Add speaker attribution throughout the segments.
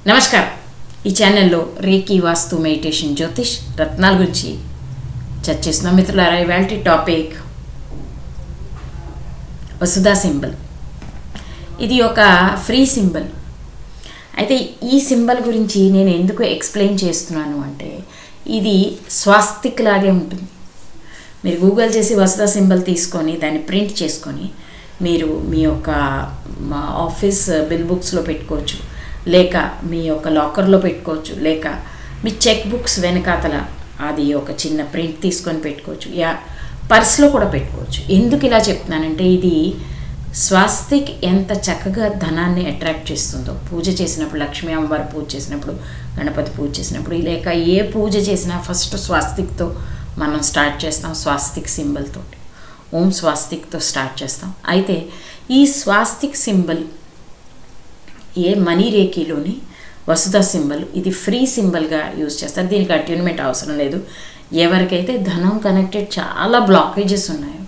Speaker 1: నమస్కారం. ఈ ఛానల్లో రేకి వాస్తు మెడిటేషన్ జ్యోతిష్ రత్నాల గురించి చర్చిస్తున్నాం మిత్రులారా. ఇవాల్టి టాపిక్ వసుధా సింబల్. ఇది ఒక ఫ్రీ సింబల్. అయితే ఈ సింబల్ గురించి నేను ఎందుకు ఎక్స్ప్లెయిన్ చేస్తున్నాను అంటే ఇది స్వాస్తిక్ లాగే ఉంటుంది. మీరు గూగుల్ చేసి వసుధా సింబల్ తీసుకొని దాన్ని ప్రింట్ చేసుకొని మీరు మీ యొక్క ఆఫీస్ బిల్ బుక్స్లో పెట్టుకోవచ్చు, లేక మీ యొక్క లాకర్లో పెట్టుకోవచ్చు, లేక మీ చెక్ బుక్స్ వెనకాతల అది ఒక చిన్న ప్రింట్ తీసుకొని పెట్టుకోవచ్చు, యా పర్స్లో కూడా పెట్టుకోవచ్చు. ఎందుకు ఇలా చెప్తున్నానంటే ఇది స్వాస్తిక్ ఎంత చక్కగా ధనాన్ని అట్రాక్ట్ చేస్తుందో. పూజ చేసినప్పుడు, లక్ష్మీ అమ్మవారి పూజ చేసినప్పుడు, గణపతి పూజ చేసినప్పుడు, లేక ఏ పూజ చేసినా ఫస్ట్ స్వాస్తిక్తో మనం స్టార్ట్ చేస్తాం. స్వాస్తిక్ సింబల్తో ఓం స్వాస్తిక్తో స్టార్ట్ చేస్తాం. అయితే ఈ స్వాస్తిక్ సింబల్ ఏ మనీ రేఖీలోని వసుధా సింబల్ ఇది ఫ్రీ సింబల్గా యూజ్ చేస్తారు. దీనికి అట్యూన్మెంట్ అవసరం లేదు. ఎవరికైతే ధనం కనెక్టెడ్ చాలా బ్లాకేజెస్ ఉన్నాయో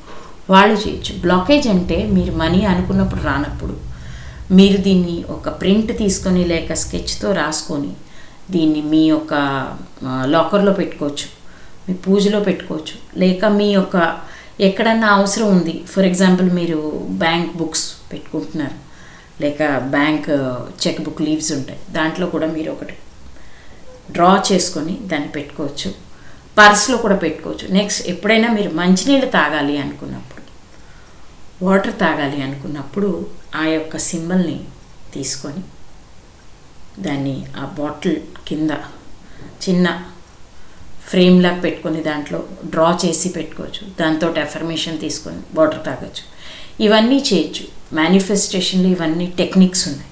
Speaker 1: వాళ్ళు చేయొచ్చు. బ్లాకేజ్ అంటే మీరు మనీ అనుకున్నప్పుడు రానప్పుడు మీరు దీన్ని ఒక ప్రింట్ తీసుకొని లేక స్కెచ్తో రాసుకొని దీన్ని మీ యొక్క లాకర్లో పెట్టుకోవచ్చు, మీ పూజలో పెట్టుకోవచ్చు, లేక మీ యొక్క ఎక్కడన్నా అవసరం ఉంది. ఫర్ ఎగ్జాంపుల్ మీరు బ్యాంక్ బుక్స్ పెట్టుకుంటున్నారు, లేక బ్యాంక్ చెక్ బుక్ లీవ్స్ ఉంటాయి, దాంట్లో కూడా మీరు ఒకటి డ్రా చేసుకొని దాన్ని పెట్టుకోవచ్చు. పర్స్లో కూడా పెట్టుకోవచ్చు. నెక్స్ట్ ఎప్పుడైనా మీరు మంచినీళ్ళు తాగాలి అనుకున్నప్పుడు, వాటర్ తాగాలి అనుకున్నప్పుడు ఆ యొక్క సింబల్ని తీసుకొని దాన్ని ఆ బాటిల్ కింద చిన్న ఫ్రేమ్లా పెట్టుకొని దాంట్లో డ్రా చేసి పెట్టుకోవచ్చు. దాంతో అఫర్మేషన్ తీసుకొని వాటర్ తాగొచ్చు. ఇవన్నీ చేయొచ్చు. మేనిఫెస్టేషన్లో ఇవన్నీ టెక్నిక్స్ ఉన్నాయి.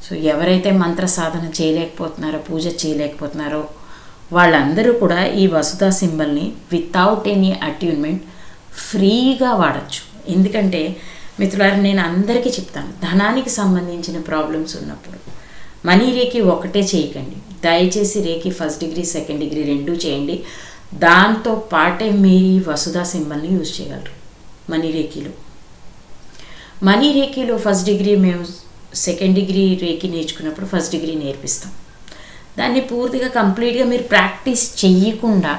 Speaker 1: సో ఎవరైతే మంత్ర సాధన చేయలేకపోతున్నారో, పూజ చేయలేకపోతున్నారో వాళ్ళందరూ కూడా ఈ వసుధా సింబల్ని వితౌట్ ఎనీ అట్యూన్మెంట్ ఫ్రీగా వాడచ్చు. ఎందుకంటే మిత్రులారా, నేను అందరికీ చెప్తాను, ధనానికి సంబంధించిన ప్రాబ్లమ్స్ ఉన్నప్పుడు మనీ రేఖీ ఒకటే చేయకండి. దయచేసి రేఖీ ఫస్ట్ డిగ్రీ, సెకండ్ డిగ్రీ రెండూ చేయండి. దాంతో పాటే మీ వసుధా సింబల్ని యూజ్ చేయగలరు. మనీ రేఖీలో ఫస్ట్ డిగ్రీ మేము సెకండ్ డిగ్రీ రేఖీ నేర్చుకున్నప్పుడు ఫస్ట్ డిగ్రీ నేర్పిస్తాం. దాన్ని పూర్తిగా కంప్లీట్గా మీరు ప్రాక్టీస్ చెయ్యకుండా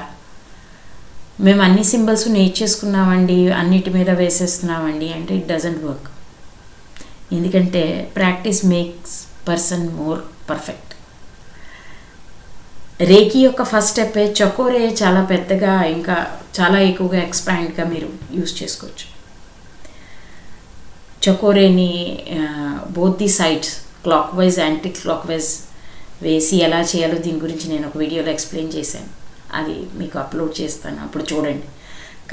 Speaker 1: మేము అన్ని సింబల్స్ నేర్చేసుకున్నామండి, అన్నిటి మీద వేసేస్తున్నామండి అంటే ఇట్ డజంట్ వర్క్. ఎందుకంటే practice makes person more perfect. Reiki యొక్క ఫస్ట్ స్టెప్ చకోరే చాలా పెద్దగా, ఇంకా చాలా ఎక్కువగా ఎక్స్పాండ్గా మీరు యూజ్ చేసుకోవచ్చు. చకోరేని both the sides clockwise, anti clockwise వేసి ఎలా చేయాలో దీని గురించి నేను ఒక వీడియోలో ఎక్స్ప్లెయిన్ చేశాను. అది మీకు అప్లోడ్ చేస్తాను, అప్పుడు చూడండి.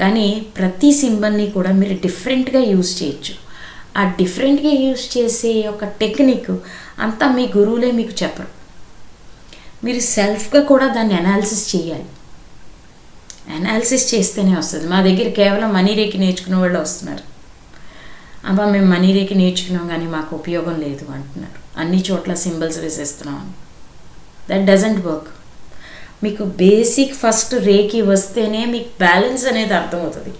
Speaker 1: కానీ ప్రతి సింబల్ని కూడా మీరు డిఫరెంట్గా యూజ్ చేయొచ్చు. ఆ డిఫరెంట్గా యూజ్ చేసే ఒక టెక్నిక్ అంతా మీ గురువులే మీకు చెప్పరు. మీరు సెల్ఫ్గా కూడా దాన్ని అనాలిసిస్ చేయాలి. అనాలిసిస్ చేస్తేనే వస్తుంది. మా దగ్గర కేవలం మనీ రేఖీ నేర్చుకునే వాళ్ళు వస్తున్నారు. అబ్బా మేము మనీ రేఖీ నేర్చుకున్నాం కానీ మాకు ఉపయోగం లేదు అంటున్నారు. అన్ని చోట్ల సింబల్స్ వేసేస్తున్నాం. That doesn't work. మీకు బేసిక్ ఫస్ట్ రేఖీ వస్తేనే మీకు బ్యాలెన్స్ అనేది అర్థమవుతుంది.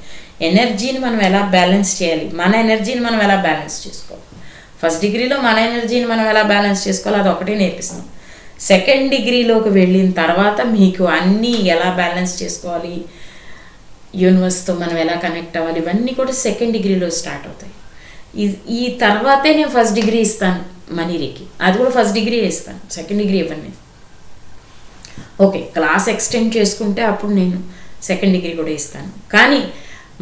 Speaker 1: ఎనర్జీని మనం ఎలా బ్యాలెన్స్ చేయాలి, మన ఎనర్జీని మనం ఎలా బ్యాలెన్స్ చేసుకోవాలి. ఫస్ట్ డిగ్రీలో మన ఎనర్జీని మనం ఎలా బ్యాలెన్స్ చేసుకోవాలి అది ఒకటే నేర్పిస్తాం. సెకండ్ డిగ్రీలోకి వెళ్ళిన తర్వాత మీకు అన్నీ ఎలా బ్యాలెన్స్ చేసుకోవాలి, యూనివర్స్తో మనం ఎలా కనెక్ట్ అవ్వాలి, ఇవన్నీ కూడా సెకండ్ డిగ్రీలో స్టార్ట్ అవుతాయి. ఈ తర్వాతే నేను ఫస్ట్ డిగ్రీ ఇస్తాను మనీ రేఖీ. అది కూడా ఫస్ట్ డిగ్రీ ఇస్తాను, సెకండ్ డిగ్రీ ఇవ్వండి. ఓకే, క్లాస్ ఎక్స్టెండ్ చేసుకుంటే అప్పుడు నేను సెకండ్ డిగ్రీ కూడా ఇస్తాను. కానీ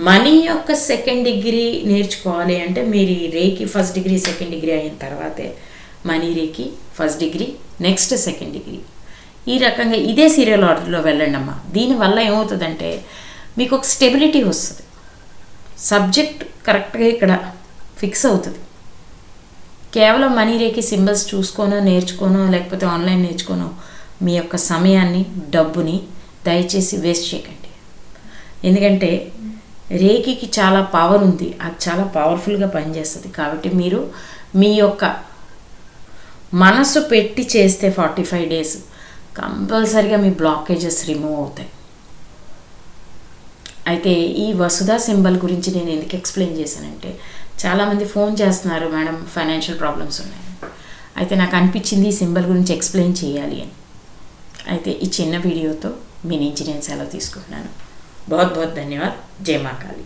Speaker 1: మనీ యొక్క సెకండ్ డిగ్రీ నేర్చుకోవాలి అంటే మీరు ఈ reiki first degree, second degree అయిన తర్వాతే money reiki first degree, next second degree. ఈ రకంగా ఇదే సీరియల్ ఆర్డర్లో వెళ్ళండి అమ్మా. దీనివల్ల ఏమవుతుందంటే మీకు ఒక స్టెబిలిటీ వస్తుంది. సబ్జెక్ట్ కరెక్ట్గా ఇక్కడ ఫిక్స్ అవుతుంది. కేవలం మనీ రేఖీ సింబల్స్ చూసుకోనో, నేర్చుకోనో, లేకపోతే ఆన్లైన్ నేర్చుకోనో మీ యొక్క సమయాన్ని, డబ్బుని దయచేసి వేస్ట్ చేయకండి. ఎందుకంటే రేఖీకి చాలా పవర్ ఉంది, అది చాలా పవర్ఫుల్గా పనిచేస్తుంది. కాబట్టి మీరు మీ యొక్క మనసు పెట్టి చేస్తే 45 days కంపల్సరిగా మీ బ్లాకేజెస్ రిమూవ్ అవుతాయి. అయితే ఈ వసుధా సింబల్ గురించి నేను ఎందుకు ఎక్స్ప్లెయిన్ చేశానంటే చాలామంది ఫోన్ చేస్తున్నారు, మేడం ఫైనాన్షియల్ ప్రాబ్లమ్స్ ఉన్నాయి. అయితే నాకు అనిపించింది ఈ సింబల్ గురించి ఎక్స్ప్లెయిన్ చేయాలి అని. అయితే ఈ చిన్న వీడియోతో మీ నుంచి నేను సెలవు తీసుకుంటున్నాను. बहुत बहुत धन्यवाद. जय मां काली.